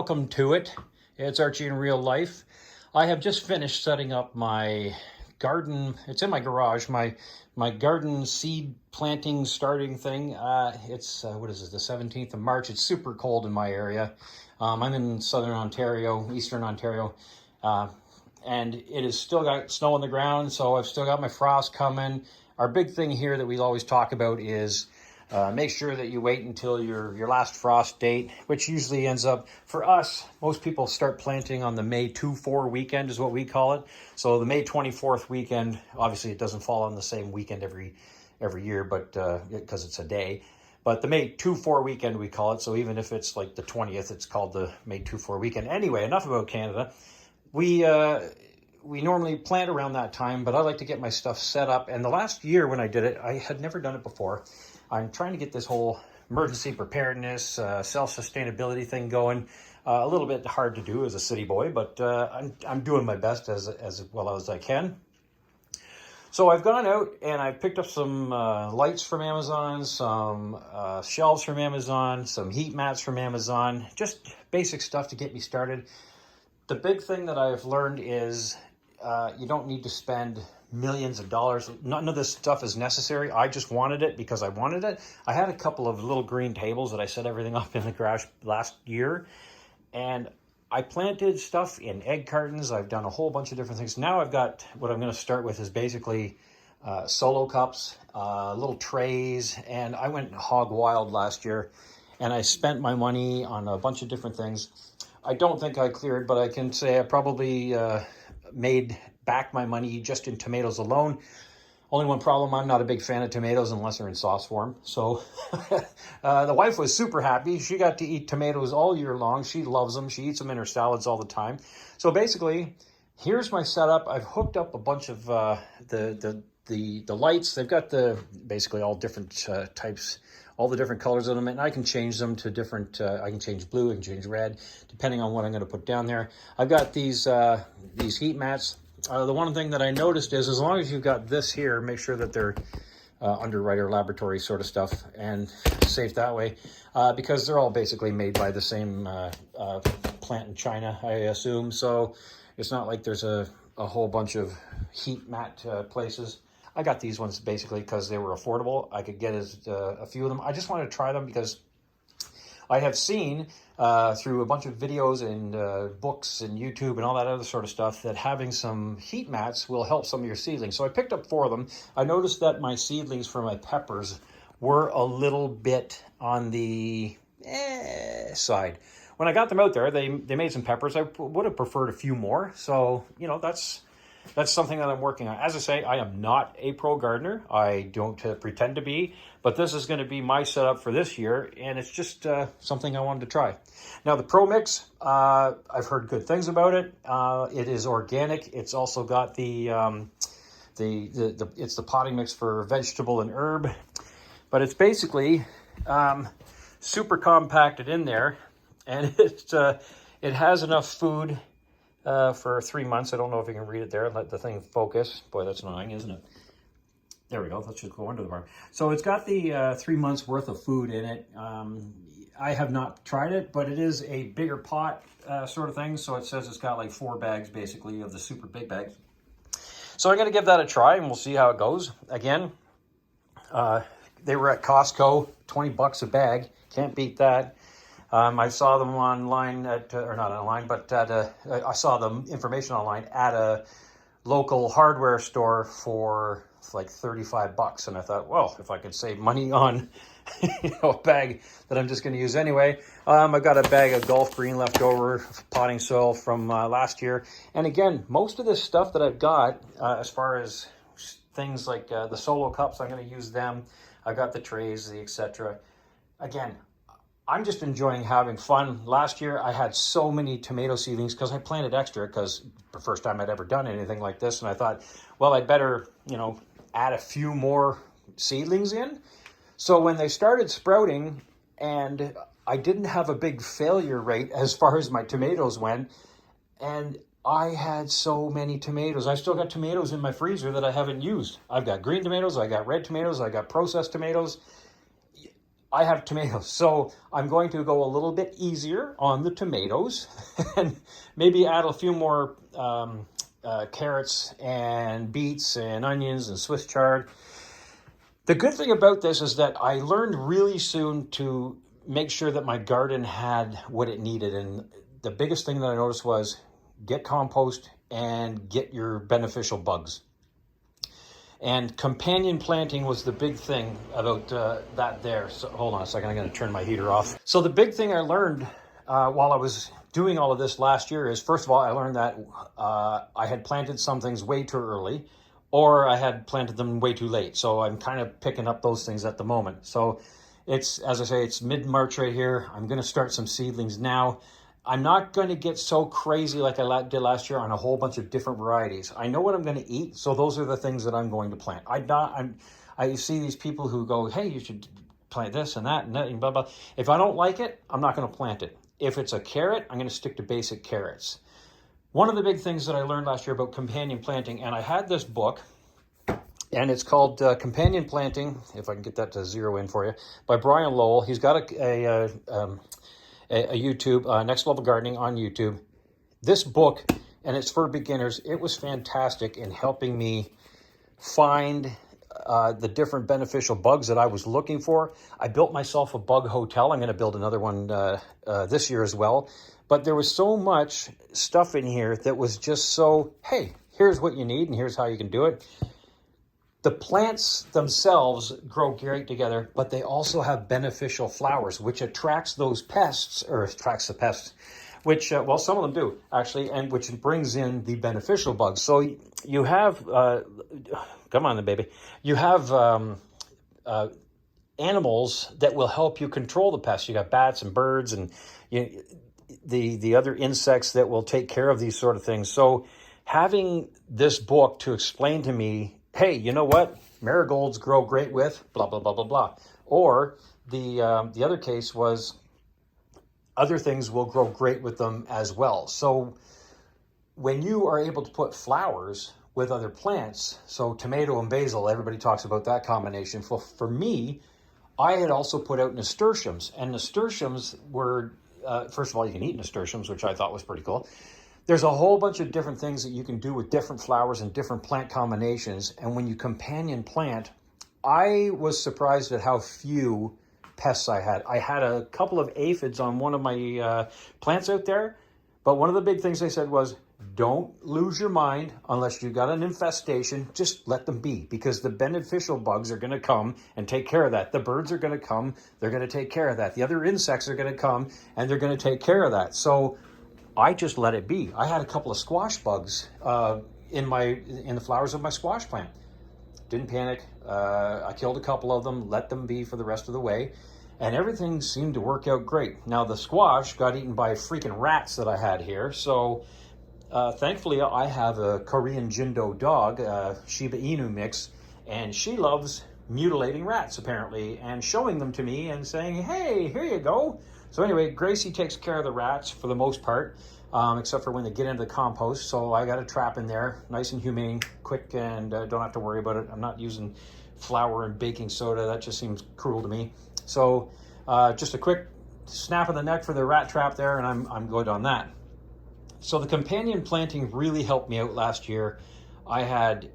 welcome to it. It's Archie in real life. I have just finished setting up my garden. It's in my garage, my garden seed planting starting thing. It's what is it, the 17th of March. It's super cold in my area. I'm in southern Ontario, eastern Ontario, and it has still got snow on the ground, so I've still got my frost coming. Our big thing here that we always talk about is make sure that you wait until your last frost date, which usually ends up, for us, most people start planting on the May 2-4 weekend is what we call it. So the May 24th weekend, obviously it doesn't fall on the same weekend every year, but because it's a day. But the May 2-4 weekend we call it. So even if it's like the 20th, it's called the May 2-4 weekend. Anyway, enough about Canada. We normally plant around that time, but I like to get my stuff set up. And the last year when I did it, I had never done it before. I'm trying to get this whole emergency preparedness, self-sustainability thing going. A little bit hard to do as a city boy, but I'm doing my best as well as I can. So I've gone out and I've picked up some lights from Amazon, some shelves from Amazon, some heat mats from Amazon, just basic stuff to get me started. The big thing that I've learned is you don't need to spend millions of dollars. None of this stuff is necessary. I just wanted it because I wanted it. I had a couple of little green tables that I set everything up in the garage last year, and I planted stuff in egg cartons. I've done a whole bunch of different things. Now I've got, what I'm going to start with is basically solo cups, little trays, and I went hog wild last year, and I spent my money on a bunch of different things. I don't think I cleared, but I can say I probably made back my money just in tomatoes alone. Only one problem, I'm not a big fan of tomatoes unless they're in sauce form. So the wife was super happy. She got to eat tomatoes all year long. She loves them. She eats them in her salads all the time. So basically, here's my setup. I've hooked up a bunch of the lights. They've got basically all different types, all the different colors of them, and I can change them to different, I can change blue, I can change red, depending on what I'm going to put down there. I've got these heat mats. The one thing that I noticed is as long as you've got this here, make sure that they're underwriter laboratory sort of stuff and safe that way, because they're all basically made by the same plant in China, I assume. So it's not like there's a whole bunch of heat mat places. I got these ones basically because they were affordable. I could get a few of them. I just wanted to try them because I have seen through a bunch of videos and books and YouTube and all that other sort of stuff that having some heat mats will help some of your seedlings. So I picked up 4 of them. I noticed that my seedlings for my peppers were a little bit on the side. When I got them out there, they made some peppers. I would have preferred a few more. So, you know, that's something that I'm working on. As I say, I am not a pro gardener. I don't pretend to be, but this is going to be my setup for this year, and it's just something I wanted to try. Now, the Pro Mix, I've heard good things about it. It is organic. It's also got it's the potting mix for vegetable and herb, but it's basically super compacted in there, and it has enough food for 3 months. I don't know if you can read it there. Let the thing focus. Boy, that's annoying, isn't it? There we go. Let's just go under the bar. So it's got the 3 months worth of food in it. I have not tried it, but it is a bigger pot sort of thing. So it says it's got like 4 bags basically of the super big bags. So I'm going to give that a try and we'll see how it goes. Again, they were at Costco, 20 bucks a bag. Can't beat that. I saw them online or not online, but I saw the information online at a local hardware store for like 35 bucks. And I thought, well, if I could save money on, a bag that I'm just going to use anyway. I've got a bag of golf green left over, potting soil from last year. And again, most of this stuff that I've got, as far as things like the solo cups, I'm going to use them. I've got the trays, the etc. Again, I'm just enjoying having fun. Last year, I had so many tomato seedlings because I planted extra because the first time I'd ever done anything like this. And I thought, well, I'd better, add a few more seedlings in. So when they started sprouting and I didn't have a big failure rate as far as my tomatoes went, and I had so many tomatoes. I still got tomatoes in my freezer that I haven't used. I've got green tomatoes, I got red tomatoes, I got processed tomatoes. I have tomatoes, so I'm going to go a little bit easier on the tomatoes and maybe add a few more carrots and beets and onions and Swiss chard. The good thing about this is that I learned really soon to make sure that my garden had what it needed. And the biggest thing that I noticed was get compost and get your beneficial bugs. And companion planting was the big thing about that there. So hold on a second, I'm going to turn my heater off. So the big thing I learned while I was doing all of this last year is, first of all, I learned that I had planted some things way too early, or I had planted them way too late. So I'm kind of picking up those things at the moment. So it's, as I say, it's mid-March right here. I'm going to start some seedlings now. I'm not going to get so crazy like I did last year on a whole bunch of different varieties. I know what I'm going to eat, so those are the things that I'm going to plant. I see these people who go, hey, you should plant this and that and blah, blah. If I don't like it, I'm not going to plant it. If it's a carrot, I'm going to stick to basic carrots. One of the big things that I learned last year about companion planting, and I had this book, and it's called Companion Planting, if I can get that to zero in for you, by Brian Lowell. He's got a YouTube, Next Level Gardening on YouTube. This book, and it's for beginners, it was fantastic in helping me find the different beneficial bugs that I was looking for. I built myself a bug hotel. I'm going to build another one this year as well. But there was so much stuff in here that was just so, hey, here's what you need and here's how you can do it. The plants themselves grow great together, but they also have beneficial flowers, which attracts those pests, or attracts the pests, which, well, some of them do, actually, and which brings in the beneficial bugs. So you have, come on, baby, you have animals that will help you control the pests. You got bats and birds and the other insects that will take care of these sort of things. So having this book to explain to me, hey, you know what? Marigolds grow great with blah, blah, blah, blah, blah. Or the other case was other things will grow great with them as well. So when you are able to put flowers with other plants, so tomato and basil, everybody talks about that combination. For me, I had also put out nasturtiums, and nasturtiums were, first of all, you can eat nasturtiums, which I thought was pretty cool. There's a whole bunch of different things that you can do with different flowers and different plant combinations. And when you companion plant, I was surprised at how few pests I had. I had a couple of aphids on one of my plants out there. But one of the big things they said was, don't lose your mind unless you got an infestation. Just let them be, because the beneficial bugs are going to come and take care of that. The birds are going to come. They're going to take care of that. The other insects are going to come and they're going to take care of that. So I just let it be. I had a couple of squash bugs in the flowers of my squash plant. Didn't panic. I killed a couple of them, let them be for the rest of the way, and everything seemed to work out great. Now the squash got eaten by freaking rats that I had here, so thankfully I have a Korean Jindo dog, Shiba Inu mix, and she loves mutilating rats apparently and showing them to me and saying, hey, here you go. So anyway, Gracie takes care of the rats for the most part, except for when they get into the compost. So I got a trap in there, nice and humane, quick, and don't have to worry about it. I'm not using flour and baking soda. That just seems cruel to me. So just a quick snap of the neck for the rat trap there, and I'm good on that. So the companion planting really helped me out last year. I had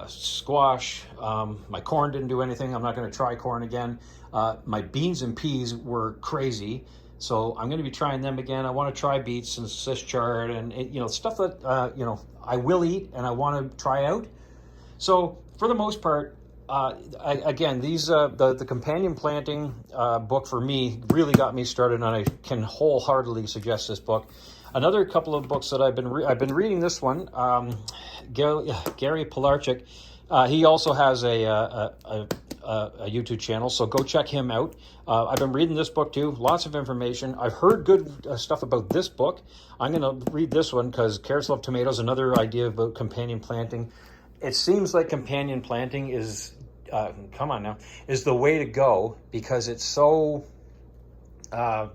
squash. My corn didn't do anything. I'm not going to try corn again. My beans and peas were crazy, so I'm going to be trying them again. I want to try beets and Swiss chard and stuff that I will eat and I want to try out. So for the most part, again, these the companion planting book for me really got me started, and I can wholeheartedly suggest this book. Another couple of books that I've been reading. This one, Gary Pilarchik. He also has a YouTube channel, so go check him out. I've been reading this book too. Lots of information. I've heard good stuff about this book. I'm going to read this one because Carrots Love Tomatoes. Another idea about companion planting. It seems like companion planting is is the way to go because it's so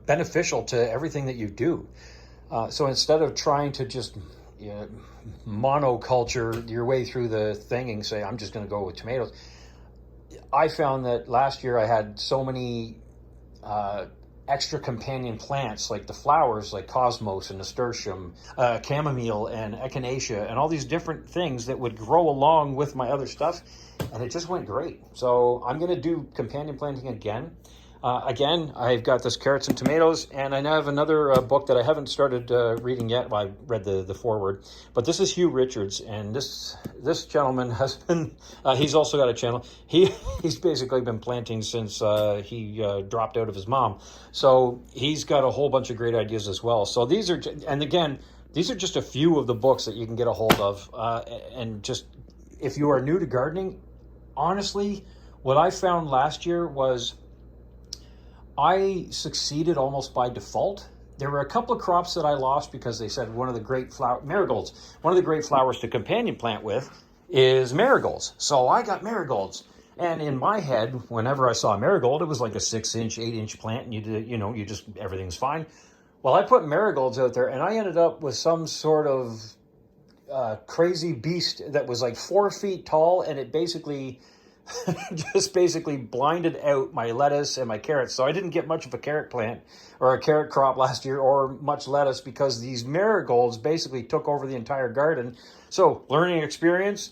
beneficial to everything that you do. So instead of trying to just monoculture your way through the thing and say, I'm just going to go with tomatoes, I found that last year I had so many extra companion plants like the flowers like cosmos and nasturtium, chamomile and echinacea, and all these different things that would grow along with my other stuff, and it just went great. So I'm going to do companion planting again. Again, I've got this carrots and tomatoes, and I now have another book that I haven't started reading yet. Well, I read the foreword, but this is Hugh Richards, and this gentleman has been. He's also got a channel. He's basically been planting since he dropped out of his mom, so he's got a whole bunch of great ideas as well. So these are, and again, these are just a few of the books that you can get a hold of, and just if you are new to gardening, honestly, what I found last year was I succeeded almost by default. There were a couple of crops that I lost because they said one of the great marigolds, one of the great flowers to companion plant with is marigolds. So I got marigolds. And in my head, whenever I saw a marigold, it was like a 6-inch, 8-inch plant, and you just, everything's fine. Well, I put marigolds out there, and I ended up with some sort of crazy beast that was like 4 feet tall, and it basically just basically blinded out my lettuce and my carrots. So I didn't get much of a carrot plant or a carrot crop last year, or much lettuce, because these marigolds basically took over the entire garden. So learning experience,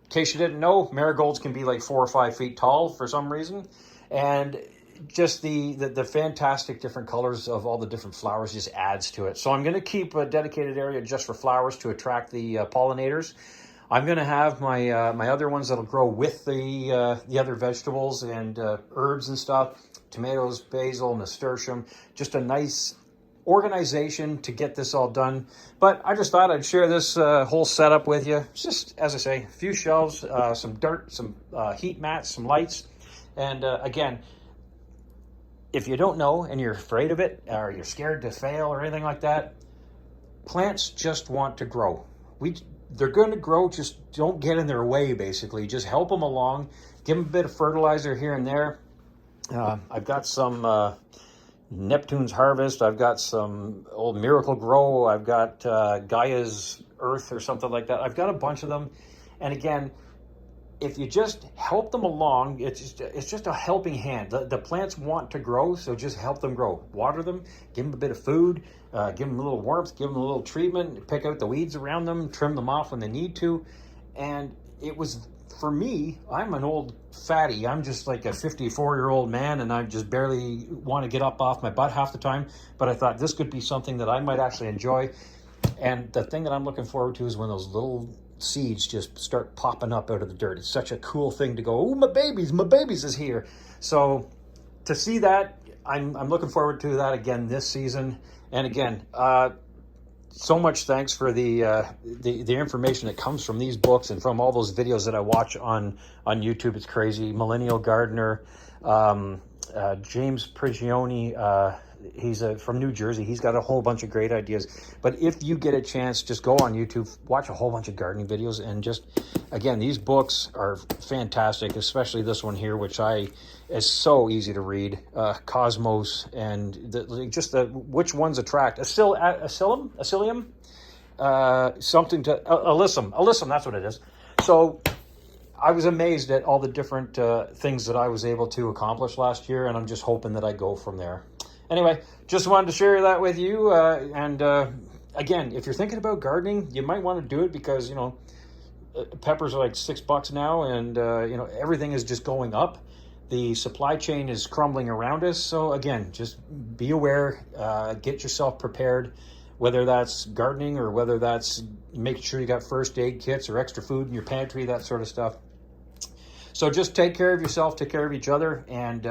in case you didn't know, marigolds can be like 4 or 5 feet tall for some reason. And just the fantastic different colors of all the different flowers just adds to it. So I'm going to keep a dedicated area just for flowers to attract the pollinators. I'm going to have my other ones that'll grow with the other vegetables and herbs and stuff, tomatoes, basil, nasturtium, just a nice organization to get this all done. But I just thought I'd share this whole setup with you. It's just, as I say, a few shelves, some dirt, some heat mats, some lights. And again, if you don't know and you're afraid of it, or you're scared to fail or anything like that, plants just want to grow. They're going to grow, just don't get in their way, basically. Just help them along. Give them a bit of fertilizer here and there. I've got some Neptune's Harvest. I've got some old Miracle Grow. I've got Gaia's Earth or something like that. I've got a bunch of them. And again, if you just help them along, it's just a helping hand. The plants want to grow, so just help them grow. Water them, give them a bit of food, give them a little warmth, give them a little treatment, pick out the weeds around them, trim them off when they need to. And it was, for me, I'm an old fatty. I'm just like a 54-year-old man, and I just barely want to get up off my butt half the time. But I thought this could be something that I might actually enjoy. And the thing that I'm looking forward to is when those little seeds just start popping up out of the dirt. It's such a cool thing to go, oh, my babies is here. So to see that, I'm looking forward to that again this season. And again, so much thanks for the information that comes from these books and from all those videos that I watch on YouTube. It's crazy. Millennial Gardener, James Prigioni, he's from New Jersey. He's got a whole bunch of great ideas. But if you get a chance, just go on YouTube, watch a whole bunch of gardening videos, and just, again, these books are fantastic, especially this one here, which is so easy to read. Cosmos, and which ones attract. Alyssum, something to Alyssum, that's what it is. So I was amazed at all the different things that I was able to accomplish last year, and I'm just hoping that I go from there. Anyway, just wanted to share that with you. Again, if you're thinking about gardening, you might want to do it because, peppers are like $6 now, and, everything is just going up. The supply chain is crumbling around us. So again, just be aware, get yourself prepared, whether that's gardening or whether that's making sure you got first aid kits or extra food in your pantry, that sort of stuff. So just take care of yourself, take care of each other, and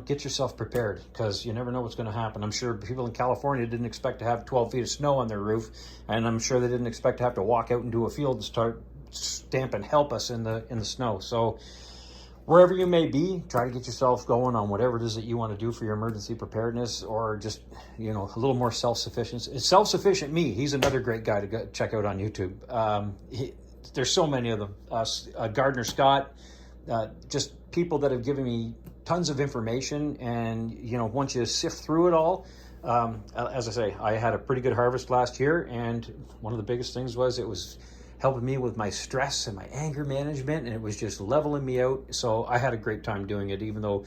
get yourself prepared, because you never know what's going to happen. I'm sure people in California didn't expect to have 12 feet of snow on their roof, and I'm sure they didn't expect to have to walk out into a field and start stamping "help us" in the snow. So wherever you may be, try to get yourself going on whatever it is that you want to do for your emergency preparedness, or just a little more self-sufficient. Self-sufficient me, he's another great guy to go check out on YouTube. There's so many of them. Gardner Scott. Just people that have given me tons of information, and once you sift through it all, as I say, I had a pretty good harvest last year, and one of the biggest things was it was helping me with my stress and my anger management, and it was just leveling me out. So I had a great time doing it, even though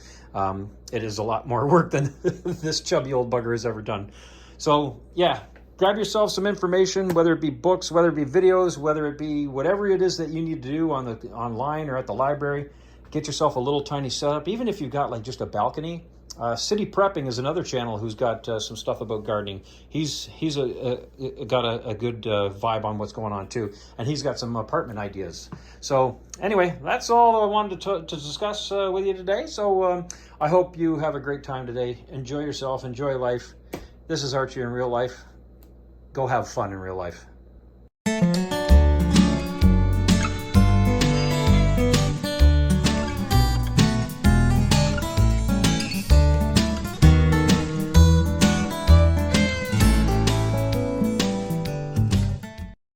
it is a lot more work than this chubby old bugger has ever done. So yeah, grab yourself some information, whether it be books, whether it be videos, whether it be whatever it is that you need to do on the online or at the library. Get yourself a little tiny setup, even if you've got like just a balcony. City Prepping is another channel who's got some stuff about gardening. He's got a good vibe on what's going on too, and he's got some apartment ideas. So anyway, that's all I wanted to discuss with you today. So I hope you have a great time today. Enjoy yourself, enjoy life. This is Archie in real life. Go have fun in real life.